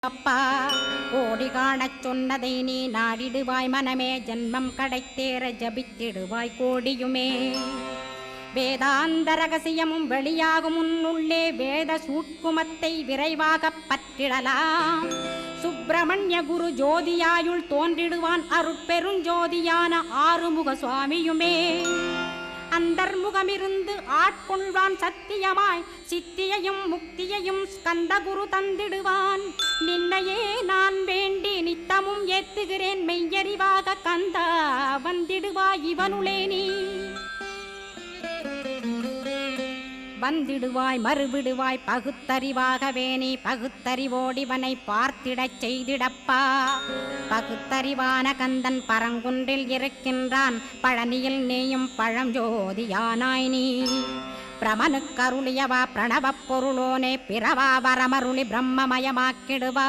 அப்பா கோடி காணச் சொன்னதை நீ நாடிடுவாய் மனமே ஜென்மம் கடைத்தேற ஜபித்திடுவாய் கோடியுமே வேதாந்த ரகசியமும் வெளியாகும் உன்னுள்ளே வேத சூட்குமத்தை விரைவாக பற்றிடலாம் சுப்பிரமணிய குரு ஜோதியாயுள் தோன்றிடுவான் அருட்பெருஞ்சோதியான ஆறுமுக சுவாமியுமே அந்தர்முகமிருந்து ஆட்கொள்வான் சத்தியமாய் சித்தியையும் முக்தியையும் ஸ்கந்தகுரு தந்திடுவான் நின்னையே நான் வேண்டி நித்தமும் ஏத்துகிறேன் மெய்யறிவாக கந்தா வந்திடுவாய் இவனுளே நீ வந்திடுவாய் மறுவிடுவாய் பகுத்தறிவாகவே நீ பகுத்தறிவோடிவனை பார்த்திடச் செய்திடப்பா பகுத்தறிவான கந்தன் பரங்குன்றில் இருக்கின்றான் பழனியில் நீயும் பழஞ்சோதியானாய் நீ பிரமனுக்கருளியவா பிரணவப் பொருளோனே பிறவா வரமருளி பிரம்மமயமாக்கிடுவா